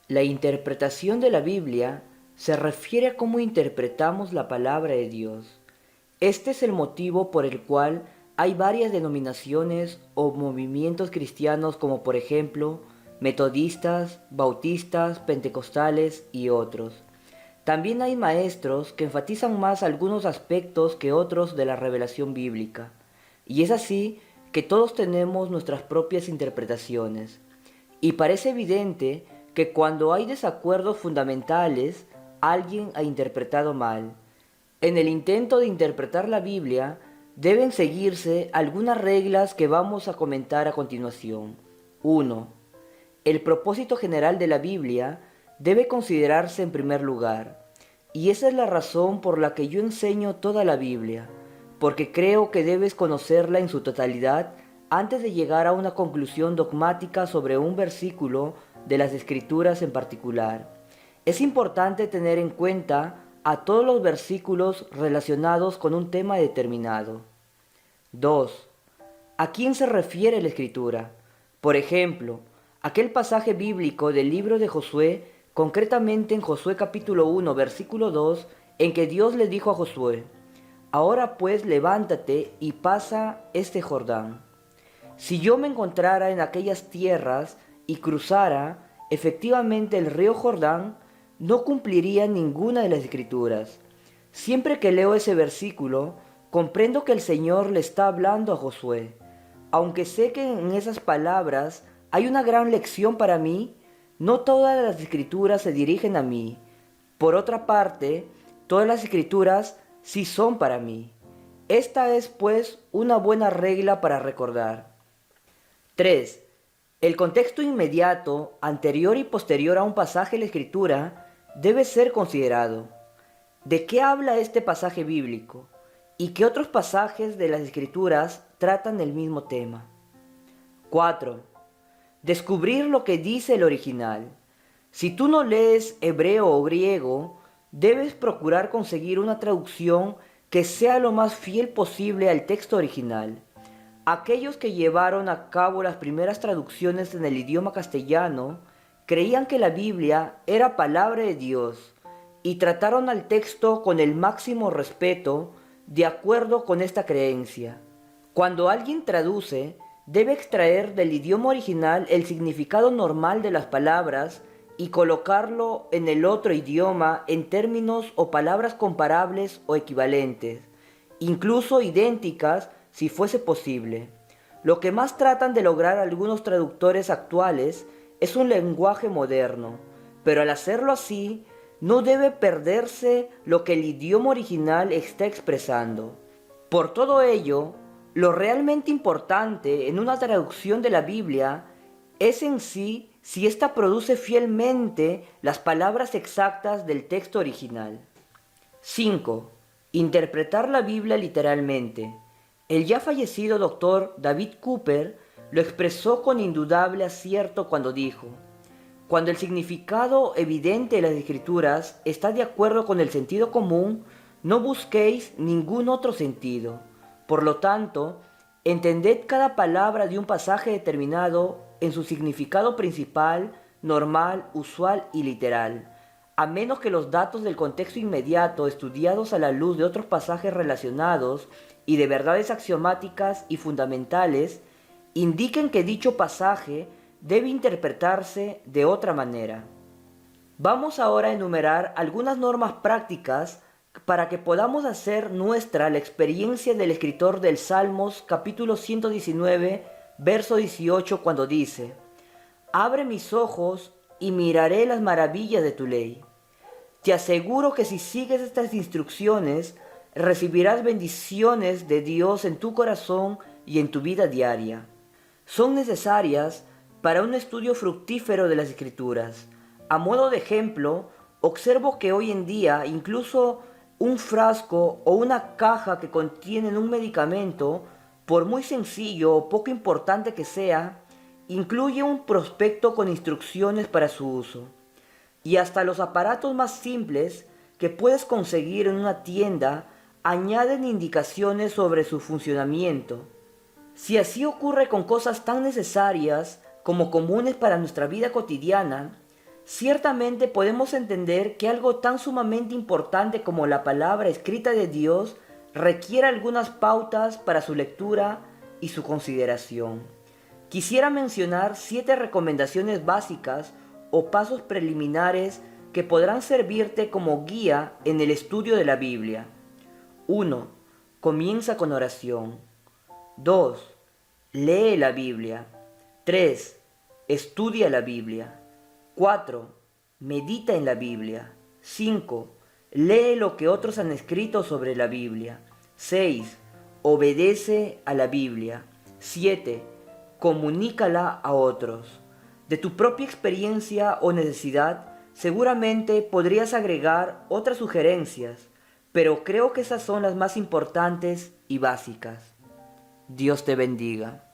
La interpretación de la Biblia se refiere a cómo interpretamos la palabra de Dios. Este es el motivo por el cual hay varias denominaciones o movimientos cristianos como por ejemplo metodistas, bautistas, pentecostales y otros. También hay maestros que enfatizan más algunos aspectos que otros de la revelación bíblica. Y es así que todos tenemos nuestras propias interpretaciones. Y parece evidente que cuando hay desacuerdos fundamentales, alguien ha interpretado mal. En el intento de interpretar la Biblia, deben seguirse algunas reglas que vamos a comentar a continuación. 1. El propósito general de la Biblia debe considerarse en primer lugar, y esa es la razón por la que yo enseño toda la Biblia, porque creo que debes conocerla en su totalidad antes de llegar a una conclusión dogmática sobre un versículo de las Escrituras en particular. Es importante tener en cuenta a todos los versículos relacionados con un tema determinado. 2. ¿A quién se refiere la Escritura? Por ejemplo, aquel pasaje bíblico del libro de Josué, concretamente en Josué capítulo 1, versículo 2, en que Dios le dijo a Josué: Ahora pues levántate y pasa este Jordán. Si yo me encontrara en aquellas tierras y cruzara efectivamente el río Jordán, no cumpliría ninguna de las escrituras. Siempre que leo ese versículo, comprendo que el Señor le está hablando a Josué. Aunque sé que en esas palabras hay una gran lección para mí, no todas las escrituras se dirigen a mí. Por otra parte, todas las escrituras sí son para mí. Esta es, pues, una buena regla para recordar. 3. El contexto inmediato, anterior y posterior a un pasaje de la Escritura debe ser considerado. ¿De qué habla este pasaje bíblico? ¿Y qué otros pasajes de las Escrituras tratan el mismo tema? 4. Descubrir lo que dice el original. Si tú no lees hebreo o griego, debes procurar conseguir una traducción que sea lo más fiel posible al texto original. Aquellos que llevaron a cabo las primeras traducciones en el idioma castellano creían que la Biblia era palabra de Dios y trataron al texto con el máximo respeto de acuerdo con esta creencia. Cuando alguien traduce, debe extraer del idioma original el significado normal de las palabras y colocarlo en el otro idioma en términos o palabras comparables o equivalentes, incluso idénticas si fuese posible. Lo que más tratan de lograr algunos traductores actuales es un lenguaje moderno, pero al hacerlo así, no debe perderse lo que el idioma original está expresando. Por todo ello, lo realmente importante en una traducción de la Biblia es en sí si ésta produce fielmente las palabras exactas del texto original. 5. Interpretar la Biblia literalmente. El ya fallecido doctor David Cooper lo expresó con indudable acierto cuando dijo: Cuando el significado evidente de las escrituras está de acuerdo con el sentido común, no busquéis ningún otro sentido. Por lo tanto, entended cada palabra de un pasaje determinado en su significado principal, normal, usual y literal, a menos que los datos del contexto inmediato, estudiados a la luz de otros pasajes relacionados y de verdades axiomáticas y fundamentales, indiquen que dicho pasaje debe interpretarse de otra manera. Vamos ahora a enumerar algunas normas prácticas para que podamos hacer nuestra la experiencia del escritor del Salmos capítulo 119, verso 18, cuando dice: Abre mis ojos y miraré las maravillas de tu ley. Te aseguro que si sigues estas instrucciones, recibirás bendiciones de Dios en tu corazón y en tu vida diaria. Son necesarias para un estudio fructífero de las Escrituras. A modo de ejemplo, observo que hoy en día incluso un frasco o una caja que contienen un medicamento, por muy sencillo o poco importante que sea, incluye un prospecto con instrucciones para su uso. Y hasta los aparatos más simples que puedes conseguir en una tienda añaden indicaciones sobre su funcionamiento. Si así ocurre con cosas tan necesarias como comunes para nuestra vida cotidiana, Ciertamente podemos entender que algo tan sumamente importante como la palabra escrita de Dios requiere algunas pautas para su lectura y su consideración. Quisiera mencionar 7 recomendaciones básicas o pasos preliminares que podrán servirte como guía en el estudio de la Biblia. 1. Comienza con oración. 2. Lee la Biblia. 3. Estudia la Biblia. 4. Medita en la Biblia. 5. Lee lo que otros han escrito sobre la Biblia. 6. Obedece a la Biblia. 7. Comunícala a otros. De tu propia experiencia o necesidad, seguramente podrías agregar otras sugerencias, pero creo que esas son las más importantes y básicas. Dios te bendiga.